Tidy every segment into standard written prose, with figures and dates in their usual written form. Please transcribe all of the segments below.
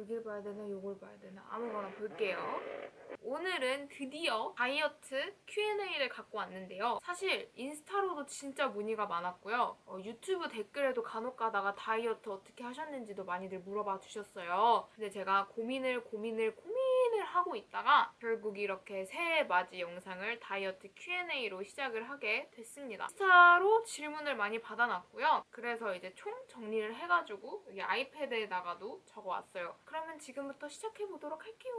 여길 봐야 되나 요걸 봐야 되나 아무거나 볼게요. 오늘은 드디어 다이어트 Q&A를 갖고 왔는데요. 사실 인스타로도 진짜 문의가 많았고요. 유튜브 댓글에도 간혹 가다가 다이어트 어떻게 하셨는지도 많이들 물어봐 주셨어요. 근데 제가 고민을 하고 있다가 결국 이렇게 새해 맞이 영상을 다이어트 Q&A로 시작을 하게 됐습니다. 인스타로 질문을 많이 받아놨고요. 그래서 이제 총 정리를 해가지고 여기 아이패드에다가도 적어왔어요. 그러면 지금부터 시작해보도록 할게요.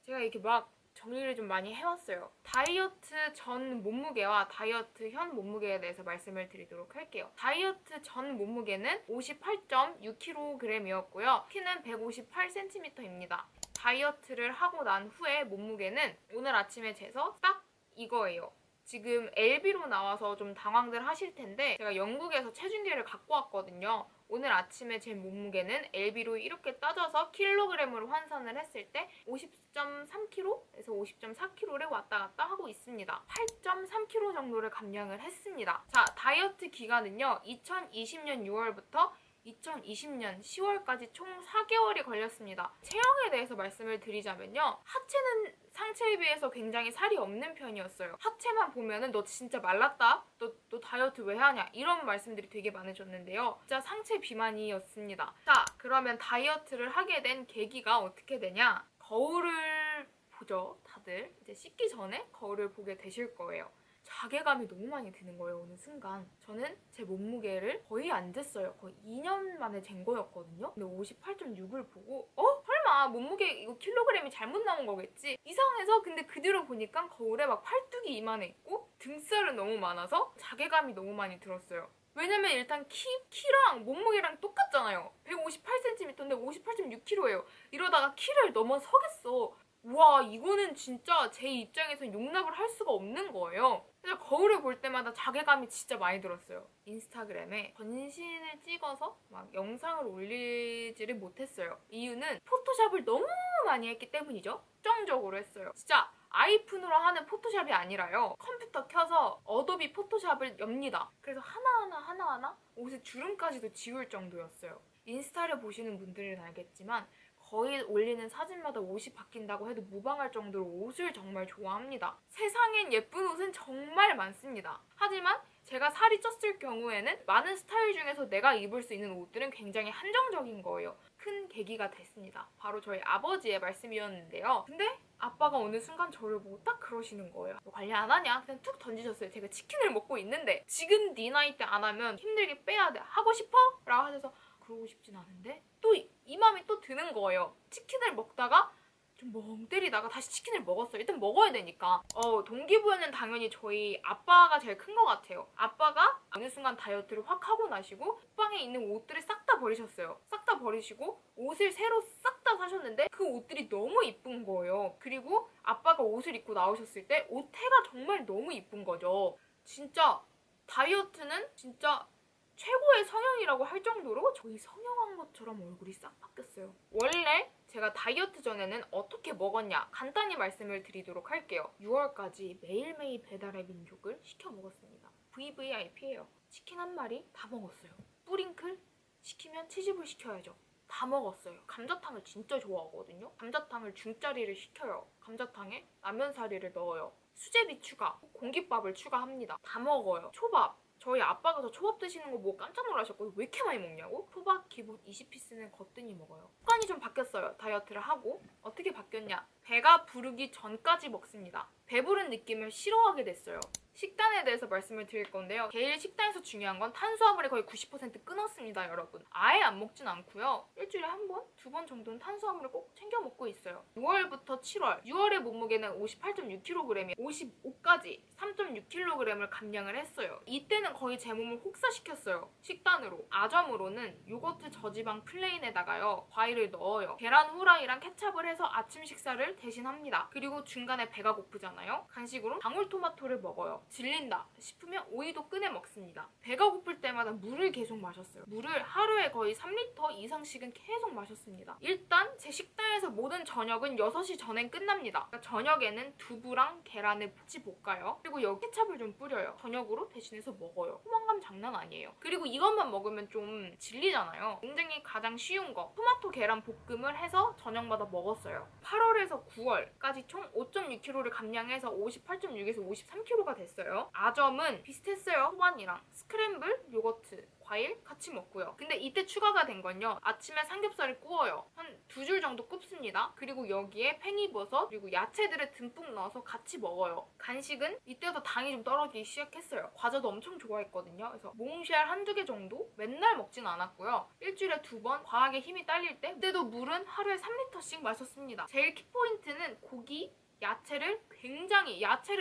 제가 이렇게 막 정리를 좀 많이 해왔어요. 다이어트 전 몸무게와 다이어트 현 몸무게에 대해서 말씀을 드리도록 할게요. 다이어트 전 몸무게는 58.6kg이었고요. 키는 158cm입니다. 다이어트를 하고 난 후에 몸무게는 오늘 아침에 재서 딱 이거예요. 지금 LB로 나와서 좀 당황들 하실 텐데 제가 영국에서 체중계를 갖고 왔거든요. 오늘 아침에 제 몸무게는 LB로 이렇게 따져서 킬로그램으로 환산을 했을 때 50.3kg에서 50.4kg를 왔다 갔다 하고 있습니다. 8.3kg 정도를 감량을 했습니다. 자, 다이어트 기간은요. 2020년 6월부터 2020년 10월까지 총 4개월이 걸렸습니다. 체형에 대해서 말씀을 드리자면요. 하체는 상체에 비해서 굉장히 살이 없는 편이었어요. 하체만 보면은 너 진짜 말랐다? 너 다이어트 왜 하냐? 이런 말씀들이 되게 많으셨는데요. 진짜 상체 비만이었습니다. 자, 그러면 다이어트를 하게 된 계기가 어떻게 되냐? 거울을 보죠, 다들. 이제 씻기 전에 거울을 보게 되실 거예요. 자괴감이 너무 많이 드는 거예요, 어느 순간. 저는 제 몸무게를 거의 안 쟀어요. 거의 2년 만에 잰 거였거든요. 근데 58.6을 보고 설마 몸무게 이거 킬로그램이 잘못 나온 거겠지? 이상해서 근데 그 뒤로 보니까 거울에 막 팔뚝이 이만해 있고 등살은 너무 많아서 자괴감이 너무 많이 들었어요. 왜냐면 일단 키랑 몸무게랑 똑같잖아요. 158cm인데 58.6kg예요. 이러다가 키를 넘어서겠어. 와, 이거는 진짜 제 입장에선 용납을 할 수가 없는 거예요. 그래서 거울을 볼 때마다 자괴감이 진짜 많이 들었어요. 인스타그램에 전신을 찍어서 막 영상을 올리지를 못했어요. 이유는 포토샵을 너무 많이 했기 때문이죠. 걱정적으로 했어요. 진짜 아이폰으로 하는 포토샵이 아니라요. 컴퓨터 켜서 어도비 포토샵을 엽니다. 그래서 하나하나 옷에 주름까지도 지울 정도였어요. 인스타를 보시는 분들은 알겠지만 거의 올리는 사진마다 옷이 바뀐다고 해도 무방할 정도로 옷을 정말 좋아합니다. 세상엔 예쁜 옷은 정말 많습니다. 하지만 제가 살이 쪘을 경우에는 많은 스타일 중에서 내가 입을 수 있는 옷들은 굉장히 한정적인 거예요. 큰 계기가 됐습니다. 바로 저희 아버지의 말씀이었는데요. 근데 아빠가 어느 순간 저를 보고 딱 그러시는 거예요. 너 관리 안 하냐? 그냥 툭 던지셨어요. 제가 치킨을 먹고 있는데 지금 네 나이 때 안 하면 힘들게 빼야 돼. 하고 싶어? 라고 하셔서 그러고 싶진 않은데? 또 이 마음이 또 드는 거예요. 치킨을 먹다가 좀 멍 때리다가 다시 치킨을 먹었어요. 일단 먹어야 되니까. 동기부여는 당연히 저희 아빠가 제일 큰 것 같아요. 아빠가 어느 순간 다이어트를 확 하고 나시고 옷방에 있는 옷들을 싹 다 버리셨어요. 싹 다 버리시고 옷을 새로 싹 다 사셨는데 그 옷들이 너무 이쁜 거예요. 그리고 아빠가 옷을 입고 나오셨을 때 옷태가 정말 너무 이쁜 거죠. 진짜 다이어트는 진짜 최고의 성형이라고 할 정도로 저희 성형한 것처럼 얼굴이 싹 바뀌었어요. 원래 제가 다이어트 전에는 어떻게 먹었냐 간단히 말씀을 드리도록 할게요. 6월까지 매일매일 배달의 민족을 시켜 먹었습니다. VVIP예요. 치킨 한 마리 다 먹었어요. 뿌링클 시키면 치즈볼 시켜야죠. 다 먹었어요. 감자탕을 진짜 좋아하거든요. 감자탕을 중짜리를 시켜요. 감자탕에 라면사리를 넣어요. 수제비 추가, 공깃밥을 추가합니다. 다 먹어요. 초밥. 저희 아빠가 저 초밥 드시는 거 보고 깜짝 놀라셨거든요. 왜 이렇게 많이 먹냐고? 초밥 기본 20피스는 거뜬히 먹어요. 습관이 좀 바뀌었어요. 다이어트를 하고. 어떻게 바뀌었냐? 배가 부르기 전까지 먹습니다. 배부른 느낌을 싫어하게 됐어요. 식단에 대해서 말씀을 드릴 건데요. 제일 식단에서 중요한 건 탄수화물이 거의 90% 끊었습니다, 여러분. 아예 안 먹진 않고요. 일주일에 한 번, 두 번 정도는 탄수화물을 꼭 챙겨 먹고 있어요. 6월부터 7월. 6월의 몸무게는 58.6kg에 55까지 3.6kg을 감량을 했어요. 이때는 거의 제 몸을 혹사시켰어요. 식단으로. 아점으로는 요거트 저지방 플레인에다가요. 과일을 넣어요. 계란 후라이랑 케찹을 해서 아침 식사를 걸 대신합니다. 그리고 중간에 배가 고프잖아요. 간식으로 방울토마토를 먹어요. 질린다 싶으면 오이도 꺼내 먹습니다. 배가 고플 때마다 물을 계속 마셨어요. 물을 하루에 거의 3리터 이상씩은 계속 마셨습니다. 일단 제 식단에서 모든 저녁은 6시 전엔 끝납니다. 그러니까 저녁에는 두부랑 계란을 같이 볶아요. 그리고 여기 케찹을 좀 뿌려요. 저녁으로 대신해서 먹어요. 포만감 장난 아니에요. 그리고 이것만 먹으면 좀 질리잖아요. 굉장히 가장 쉬운 거 토마토 계란 볶음을 해서 저녁마다 먹었어요. 8월에서 9월까지 총 5.6kg를 감량해서 58.6에서 53kg가 됐어요. 아점은 비슷했어요. 소반이랑 스크램블 요거트 과일 같이 먹고요. 근데 이때 추가가 된 건요. 아침에 삼겹살을 구워요. 한 2줄 정도 굽습니다. 그리고 여기에 팽이버섯 그리고 야채들을 듬뿍 넣어서 같이 먹어요. 간식은 이때부터 당이 좀 떨어지기 시작했어요. 과자도 엄청 좋아했거든요. 그래서 몽쉘 한두 개 정도? 맨날 먹진 않았고요. 일주일에 2번 과하게 힘이 딸릴 때 그때도 물은 하루에 3리터씩 마셨습니다. 제일 키포인트는 고기, 야채를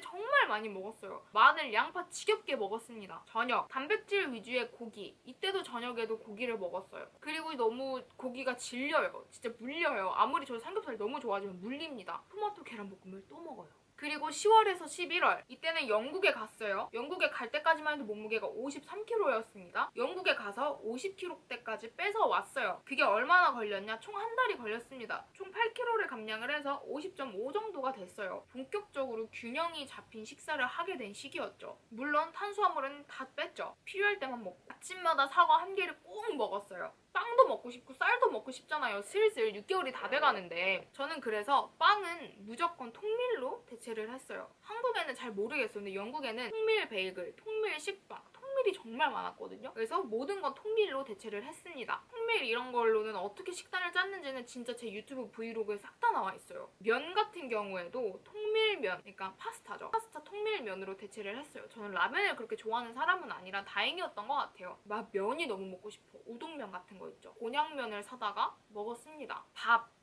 정말 많이 먹었어요. 마늘, 양파 지겹게 먹었습니다. 저녁, 단백질 위주의 고기. 이때도 저녁에도 고기를 먹었어요. 그리고 너무 고기가 질려요. 진짜 물려요. 아무리 저 삼겹살 너무 좋아하지만 물립니다. 토마토 계란볶음을 또 먹어요. 그리고 10월에서 11월 이때는 영국에 갔어요. 영국에 갈 때까지만 해도 몸무게가 53kg였습니다. 영국에 가서 50kg대까지 빼서 왔어요. 그게 얼마나 걸렸냐? 총 한 달이 걸렸습니다. 총 8kg를 감량을 해서 50.5 정도가 됐어요. 본격적으로 균형이 잡힌 식사를 하게 된 시기였죠. 물론 탄수화물은 다 뺐죠. 필요할 때만 먹고 아침마다 사과 한 개를 꼭 먹었어요. 빵도 먹고 싶고 쌀도 먹고 싶잖아요. 슬슬 6개월이 다 돼가는데 저는 그래서 빵은 무조건 통밀로 대체를 했어요. 한국에는 잘 모르겠어요. 근데 영국에는 통밀 베이글, 통밀 식빵, 통밀이 정말 많았거든요. 그래서 모든 건 통밀로 대체를 했습니다. 통밀 이런 걸로는 어떻게 식단을 짰는지는 진짜 제 유튜브 브이로그에 싹 다 나와 있어요. 면 같은 경우에도 통밀면, 그러니까 파스타죠. 파스타 통밀면으로 대체를 했어요. 저는 라면을 그렇게 좋아하는 사람은 아니라 다행이었던 것 같아요. 막 면이 너무 먹고 싶어. 우동면 같은 거 있죠. 곤약면을 사다가 먹었습니다.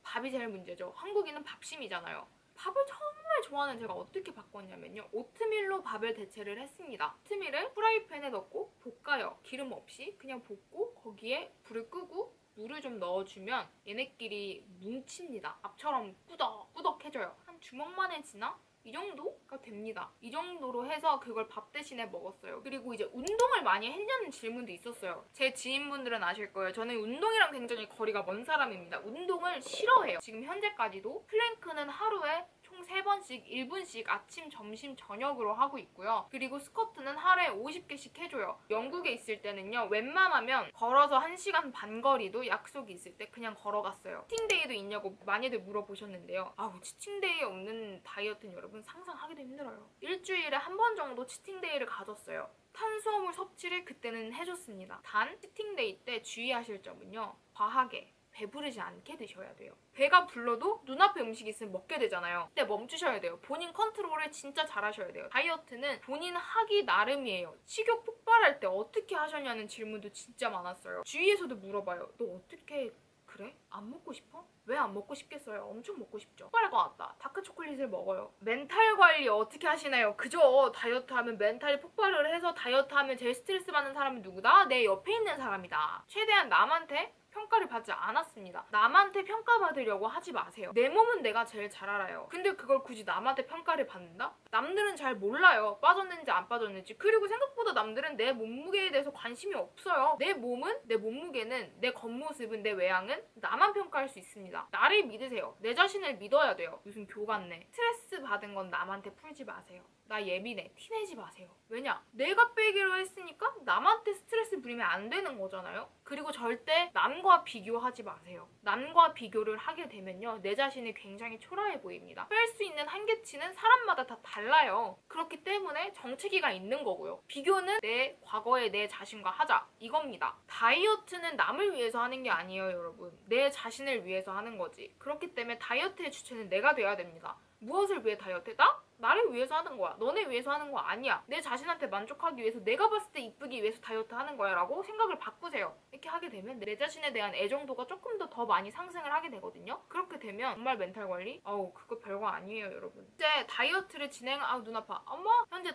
밥이 제일 문제죠. 한국인은 밥심이잖아요. 밥을 정말 좋아하는 제가 어떻게 바꿨냐면요. 오트밀로 밥을 대체를 했습니다. 오트밀을 프라이팬에 넣고 볶아요. 기름 없이 그냥 볶고 거기에 불을 끄고 물을 좀 넣어주면 얘네끼리 뭉칩니다. 밥처럼 꾸덕꾸덕해져요. 한 주먹만에 지나? 이 정도가 됩니다. 이 정도로 해서 그걸 밥 대신에 먹었어요. 그리고 이제 운동을 많이 했냐는 질문도 있었어요. 제 지인분들은 아실 거예요. 저는 운동이랑 굉장히 거리가 먼 사람입니다. 운동을 싫어해요. 지금 현재까지도 플랭크는 하루에 총 3번씩 1분씩 아침, 점심, 저녁으로 하고 있고요. 그리고 스쿼트는 하루에 50개씩 해줘요. 영국에 있을 때는요. 웬만하면 걸어서 1시간 반 거리도 약속이 있을 때 그냥 걸어갔어요. 치팅데이도 있냐고 많이들 물어보셨는데요. 아우 치팅데이 없는 다이어트는 여러분 상상하기도 힘들어요. 일주일에 한 번 정도 치팅데이를 가졌어요. 탄수화물 섭취를 그때는 해줬습니다. 단 치팅데이 때 주의하실 점은요. 과하게 배부르지 않게 드셔야 돼요. 배가 불러도 눈앞에 음식이 있으면 먹게 되잖아요. 그때 멈추셔야 돼요. 본인 컨트롤을 진짜 잘하셔야 돼요. 다이어트는 본인 하기 나름이에요. 식욕 폭발할 때 어떻게 하셨냐는 질문도 진짜 많았어요. 주위에서도 물어봐요. 너 어떻게 그래? 안 먹고 싶어? 왜 안 먹고 싶겠어요? 엄청 먹고 싶죠? 폭발할 것 같다. 다크 초콜릿을 먹어요. 멘탈 관리 어떻게 하시나요? 그죠? 다이어트 하면 멘탈이 폭발을 해서 다이어트 하면 제일 스트레스 받는 사람은 누구다? 내 옆에 있는 사람이다. 최대한 남한테 평가를 받지 않았습니다. 남한테 평가받으려고 하지 마세요. 내 몸은 내가 제일 잘 알아요. 근데 그걸 굳이 남한테 평가를 받는다? 남들은 잘 몰라요. 빠졌는지 안 빠졌는지. 그리고 생각보다 남들은 내 몸무게에 대해서 관심이 없어요. 내 몸은, 내 몸무게는, 내 겉모습은, 내 외양은 나만 평가할 수 있습니다. 나를 믿으세요. 내 자신을 믿어야 돼요. 무슨 교 같네. 스트레스 받은 건 남한테 풀지 마세요. 나 예민해. 티내지 마세요. 왜냐? 내가 빼기로 했으니까 남한테 스트레스 부리면 안 되는 거잖아요. 그리고 절대 남과 비교하지 마세요. 남과 비교를 하게 되면요. 내 자신이 굉장히 초라해 보입니다. 뺄 수 있는 한계치는 사람마다 다 달라요. 그렇기 때문에 정체기가 있는 거고요. 비교는 내 과거의 내 자신과 하자. 이겁니다. 다이어트는 남을 위해서 하는 게 아니에요, 여러분. 내 자신을 위해서 하는 거지. 그렇기 때문에 다이어트의 주체는 내가 돼야 됩니다. 무엇을 위해 다이어트? 나를 위해서 하는 거야. 너네 위해서 하는 거 아니야. 내 자신한테 만족하기 위해서, 내가 봤을 때 이쁘기 위해서 다이어트 하는 거야 라고 생각을 바꾸세요. 이렇게 하게 되면 내 자신에 대한 애정도가 조금 더 많이 상승을 하게 되거든요. 그렇게 되면 정말 멘탈 관리? 그거 별거 아니에요, 여러분. 이제 다이어트를 눈 아파. 엄마, 현재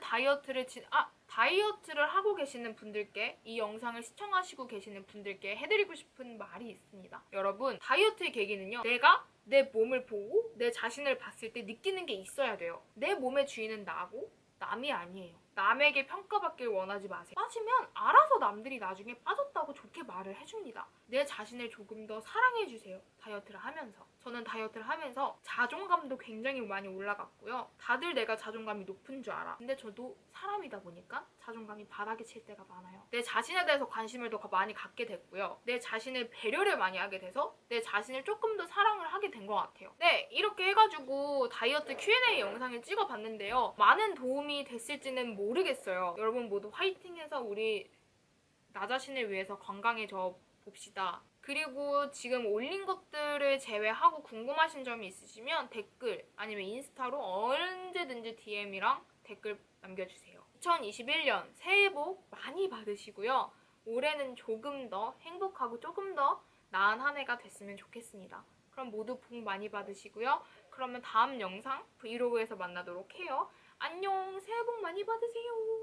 다이어트를 하고 계시는 분들께, 이 영상을 시청하시고 계시는 분들께 해드리고 싶은 말이 있습니다. 여러분, 다이어트의 계기는요, 내가 내 몸을 보고 내 자신을 봤을 때 느끼는 게 있어야 돼요. 내 몸의 주인은 나고 남이 아니에요. 남에게 평가받길 원하지 마세요. 빠지면 알아서 남들이 나중에 빠졌다고 좋게 말을 해줍니다. 내 자신을 조금 더 사랑해주세요. 다이어트를 하면서. 저는 다이어트를 하면서 자존감도 굉장히 많이 올라갔고요. 다들 내가 자존감이 높은 줄 알아. 근데 저도 사람이다 보니까 자존감이 바닥에 칠 때가 많아요. 내 자신에 대해서 관심을 더 많이 갖게 됐고요. 내 자신을 배려를 많이 하게 돼서 내 자신을 조금 더 사랑을 하게 된 것 같아요. 네, 이렇게 해가지고 다이어트 Q&A 영상을 찍어봤는데요. 많은 도움이 됐을지는 모르겠어요. 여러분 모두 화이팅해서 우리 나 자신을 위해서 건강해져 봅시다. 그리고 지금 올린 것들을 제외하고 궁금하신 점이 있으시면 댓글 아니면 인스타로 언제든지 DM이랑 댓글 남겨주세요. 2021년 새해 복 많이 받으시고요. 올해는 조금 더 행복하고 조금 더 나은 한 해가 됐으면 좋겠습니다. 그럼 모두 복 많이 받으시고요. 그러면 다음 영상 브이로그에서 만나도록 해요. 안녕, 새해 복 많이 받으세요.